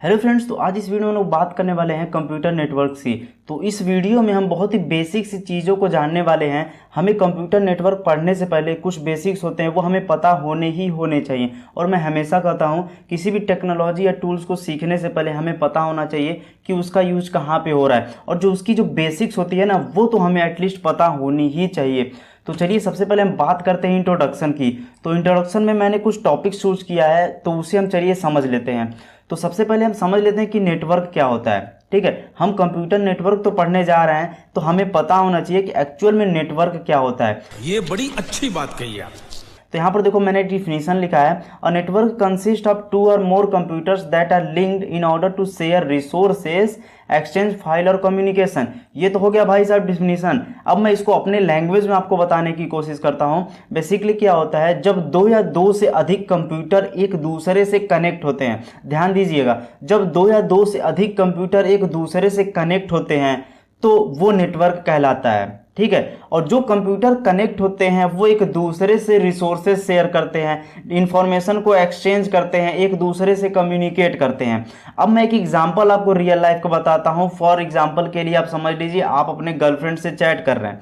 Hello friends, तो आज इस वीडियो में लोग बात करने वाले हैं कंप्यूटर नेटवर्क की। तो इस वीडियो में हम बहुत ही बेसिक सी चीज़ों को जानने वाले हैं। हमें कंप्यूटर नेटवर्क पढ़ने से पहले कुछ बेसिक्स होते हैं, वो हमें पता होने चाहिए। और मैं हमेशा कहता हूँ किसी भी टेक्नोलॉजी या टूल्स को सीखने से पहले हमें पता होना चाहिए कि उसका यूज कहाँ पे हो रहा है, और जो उसकी जो बेसिक्स होती है ना, वो तो हमें एटलीस्ट पता होनी ही चाहिए। तो चलिए सबसे पहले हम बात करते हैं इंट्रोडक्शन की। तो इंट्रोडक्शन में मैंने कुछ टॉपिक चूज किया है, तो उसे हम चलिए समझ लेते हैं। तो सबसे पहले हम समझ लेते हैं कि नेटवर्क क्या होता है। ठीक है, हम कंप्यूटर नेटवर्क तो पढ़ने जा रहे हैं, तो हमें पता होना चाहिए कि एक्चुअल में नेटवर्क क्या होता है। ये बड़ी अच्छी बात कही आप। तो यहाँ पर देखो मैंने डिफिनीशन लिखा है, अ नेटवर्क कंसिस्ट ऑफ 2 और more computers that are linked in order to share resources, exchange file और कम्युनिकेशन। ये तो हो गया भाई साहब डिफिनीशन। अब मैं इसको अपने लैंग्वेज में आपको बताने की कोशिश करता हूँ। बेसिकली क्या होता है, जब दो या दो से अधिक कंप्यूटर एक दूसरे से कनेक्ट होते हैं, ध्यान दीजिएगा, जब दो या दो से अधिक कंप्यूटर एक दूसरे से कनेक्ट होते हैं तो वो नेटवर्क कहलाता है। ठीक है, और जो कंप्यूटर कनेक्ट होते हैं वो एक दूसरे से रिसोर्सेज शेयर करते हैं, इंफॉर्मेशन को एक्सचेंज करते हैं, एक दूसरे से कम्युनिकेट करते हैं। अब मैं एक एग्जांपल आपको रियल लाइफ का बताता हूं। फॉर एग्जांपल के लिए आप समझ लीजिए, आप अपने गर्लफ्रेंड से चैट कर रहे हैं।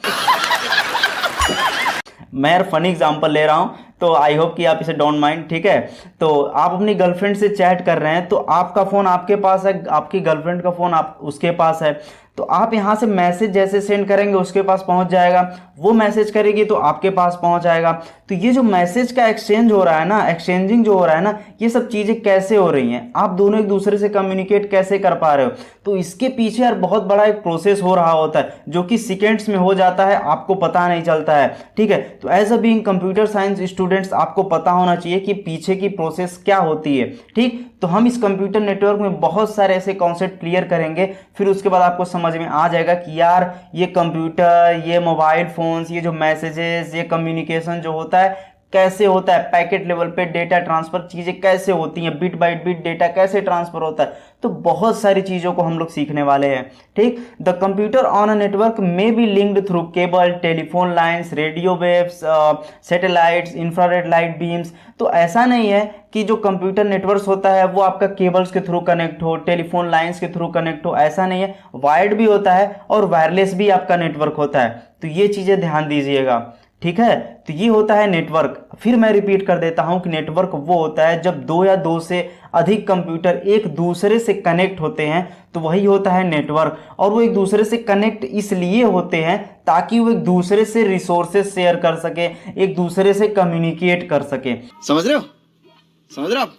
मैं यार फनी एग्जांपल ले रहा हूं, तो आई होप कि आप इसे डोंट माइंड। ठीक है, तो आप अपनी गर्लफ्रेंड से चैट कर रहे हैं, तो आपका फ़ोन आपके पास है, आपकी गर्लफ्रेंड का फ़ोन आप उसके पास है। तो आप यहाँ से मैसेज जैसे सेंड करेंगे उसके पास पहुँच जाएगा, वो मैसेज करेगी तो आपके पास पहुँच जाएगा। तो ये जो मैसेज का एक्सचेंज हो रहा है ना, एक्सचेंजिंग जो हो रहा है ना, ये सब चीज़ें कैसे हो रही हैं, आप दोनों एक दूसरे से कम्युनिकेट कैसे कर पा रहे हो। तो इसके पीछे यार बहुत बड़ा एक प्रोसेस हो रहा होता है, जो कि सेकेंड्स में हो जाता है, आपको पता नहीं चलता है। ठीक है, तो as a being computer science students आपको पता होना चाहिए कि पीछे की प्रोसेस क्या होती है। ठीक, तो हम इस कंप्यूटर नेटवर्क में बहुत सारे ऐसे कॉन्सेप्ट क्लियर करेंगे, फिर उसके बाद आपको समझ में आ जाएगा कि यार ये कंप्यूटर, ये मोबाइल फोन्स, ये जो मैसेजेस, ये कम्युनिकेशन जो होता है कैसे होता है, पैकेट लेवल पे डेटा ट्रांसफर चीज़ें कैसे होती हैं, बिट बाइट बिट डेटा कैसे ट्रांसफर होता है। तो बहुत सारी चीज़ों को हम लोग सीखने वाले हैं। ठीक, the computer on a network may be linked through cable, telephone lines, radio waves, satellites, infrared light beams. तो ऐसा नहीं है कि जो कंप्यूटर नेटवर्क होता है वो आपका केबल्स के थ्रू कनेक्ट हो, टेलीफोन लाइन्स के थ्रू कनेक्ट हो, ऐसा नहीं है। वायर्ड भी होता है और वायरलेस भी आपका नेटवर्क होता है। तो ये चीज़ें ध्यान दीजिएगा। ठीक है, तो ये होता है नेटवर्क। फिर मैं रिपीट कर देता हूं कि नेटवर्क वो होता है जब दो या दो से अधिक कंप्यूटर एक दूसरे से कनेक्ट होते हैं, तो वही होता है नेटवर्क। और वो एक दूसरे से कनेक्ट इसलिए होते हैं ताकि वो एक दूसरे से रिसोर्सेज शेयर कर सके, एक दूसरे से कम्युनिकेट कर सके। समझ रहे हो? समझ रहे हो आप?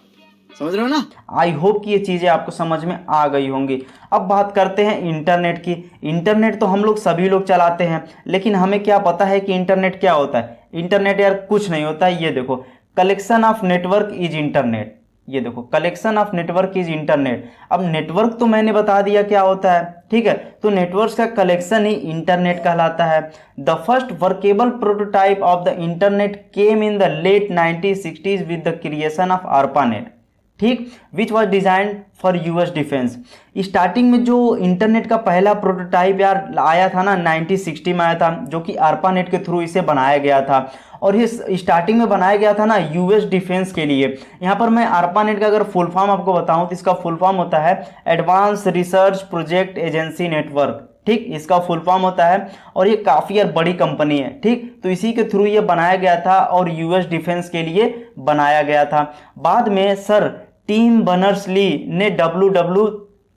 समझ रहे हो ना? आई होप कि ये चीज़ें आपको समझ में आ गई होंगी। अब बात करते हैं इंटरनेट की। इंटरनेट तो हम लोग सभी लोग चलाते हैं, लेकिन हमें क्या पता है कि इंटरनेट क्या होता है। इंटरनेट यार कुछ नहीं होता है। ये देखो, collection of network is internet. ये देखो, collection of network is internet. अब नेटवर्क तो मैंने बता दिया क्या होता है। ठीक है, तो नेटवर्क्स का कलेक्शन ही इंटरनेट कहलाता है। The first workable prototype of the internet came in the late 1960s with the creation of ARPANET। ठीक, which was designed for US defence. Starting में जो इंटरनेट का पहला प्रोटोटाइप यार आया था ना, 1960 में आया था, जो कि ARPANET के थ्रू इसे बनाया गया था। और ये स्टार्टिंग में बनाया गया था ना यूएस डिफेंस के लिए। यहाँ पर मैं ARPANET का अगर फुल फॉर्म आपको बताऊं तो इसका फुल फॉर्म होता है advance research project agency network. ठीक, इसका फुल फॉर्म होता है, और ये काफ़ी यार बड़ी कंपनी है। ठीक, तो इसी के थ्रू ये बनाया गया था और यूएस डिफेंस के लिए बनाया गया था। बाद में सर टिम बर्नर्स-ली ने WW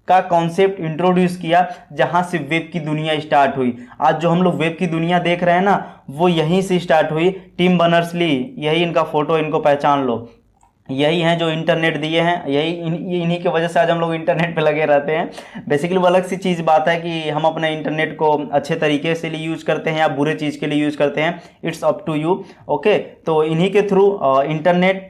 का कॉन्सेप्ट इंट्रोड्यूस किया, जहां से वेब की दुनिया स्टार्ट हुई। आज जो हम लोग वेब की दुनिया देख रहे हैं ना, वो यहीं से स्टार्ट हुई। टिम बर्नर्स-ली, यही इनका फोटो, इनको पहचान लो, यही हैं जो इंटरनेट दिए हैं। यही इन्हीं की वजह से आज हम लोग इंटरनेट पे लगे रहते हैं। बेसिकली वो अलग सी चीज़ बात है कि हम अपने इंटरनेट को अच्छे तरीके से लिए यूज़ करते हैं या बुरे चीज़ के लिए यूज़ करते हैं, it's up to you. Okay, तो इन्हीं के थ्रू इंटरनेट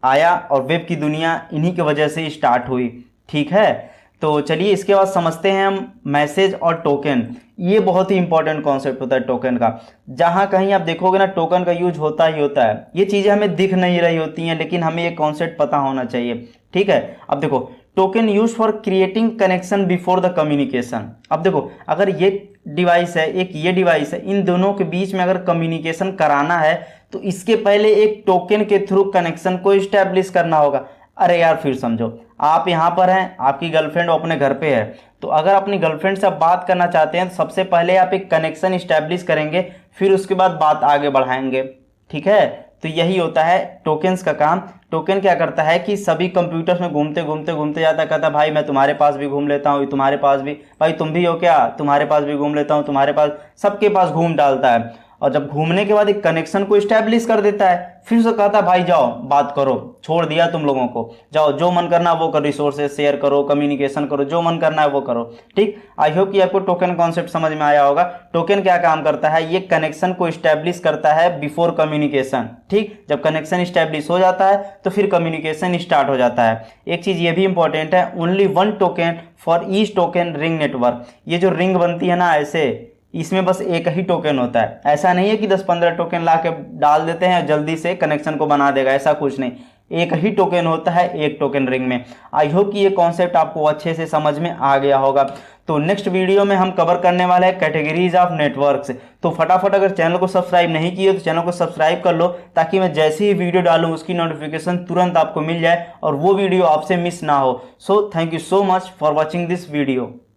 आया और वेब की दुनिया इन्हीं की वजह से स्टार्ट हुई। ठीक है, तो चलिए इसके बाद समझते हैं हम मैसेज और टोकन। ये बहुत ही इंपॉर्टेंट कॉन्सेप्ट होता है टोकन का। जहाँ कहीं आप देखोगे ना, टोकन का यूज होता ही होता है। ये चीज़ें हमें दिख नहीं रही होती हैं, लेकिन हमें ये कॉन्सेप्ट पता होना चाहिए। ठीक है, अब देखो, token use for creating connection before the communication. अब देखो, अगर ये डिवाइस है, एक ये डिवाइस है, इन दोनों के बीच में अगर कम्युनिकेशन कराना है तो इसके पहले एक टोकन के थ्रू कनेक्शन को इस्टेब्लिश करना होगा। अरे यार फिर समझो, आप यहाँ पर हैं, आपकी गर्लफ्रेंड अपने घर पे है, तो अगर अपनी गर्लफ्रेंड से आप बात करना चाहते हैं तो सबसे पहले आप एक कनेक्शन इस्टेब्लिश करेंगे, फिर उसके बाद बात आगे बढ़ाएंगे। ठीक है, तो यही होता है टोकन्स का काम। टोकन क्या करता है कि सभी कंप्यूटर्स में घूमते घूमते घूमते जाता, कहता भाई मैं तुम्हारे पास भी घूम लेता हूँ, तुम्हारे पास भी, भाई तुम भी हो क्या, तुम्हारे पास भी घूम लेता हूँ, तुम्हारे पास, सबके पास घूम डालता है। और जब घूमने के बाद एक कनेक्शन को इस्टेब्लिश कर देता है, फिर उसे कहता है भाई जाओ बात करो, छोड़ दिया तुम लोगों को, जाओ जो मन करना वो करो, रिसोर्सेज शेयर करो, कम्युनिकेशन करो, जो मन करना है वो करो। ठीक, आई होप कि आपको टोकन कॉन्सेप्ट समझ में आया होगा। टोकन क्या काम करता है, ये कनेक्शन को इस्टेब्लिश करता है बिफोर कम्युनिकेशन। ठीक, जब कनेक्शन इस्टेब्लिश हो जाता है तो फिर कम्युनिकेशन स्टार्ट हो जाता है। एक चीज़ ये भी इंपॉर्टेंट है, only one token for each token ring network. ये जो रिंग बनती है ना ऐसे, इसमें बस एक ही टोकन होता है। ऐसा नहीं है कि 10-15 टोकन ला के डाल देते हैं जल्दी से कनेक्शन को बना देगा, ऐसा कुछ नहीं। एक ही टोकन होता है एक टोकन रिंग में। आई होप कि ये कॉन्सेप्ट आपको अच्छे से समझ में आ गया होगा। तो नेक्स्ट वीडियो में हम कवर करने वाले हैं कैटेगरीज ऑफ नेटवर्क्स। तो फटाफट अगर चैनल को सब्सक्राइब नहीं किए तो चैनल को सब्सक्राइब कर लो, ताकि मैं जैसे ही वीडियो डालूं उसकी नोटिफिकेशन तुरंत आपको मिल जाए और वो वीडियो आपसे मिस ना हो। So thank you so much for watching this video.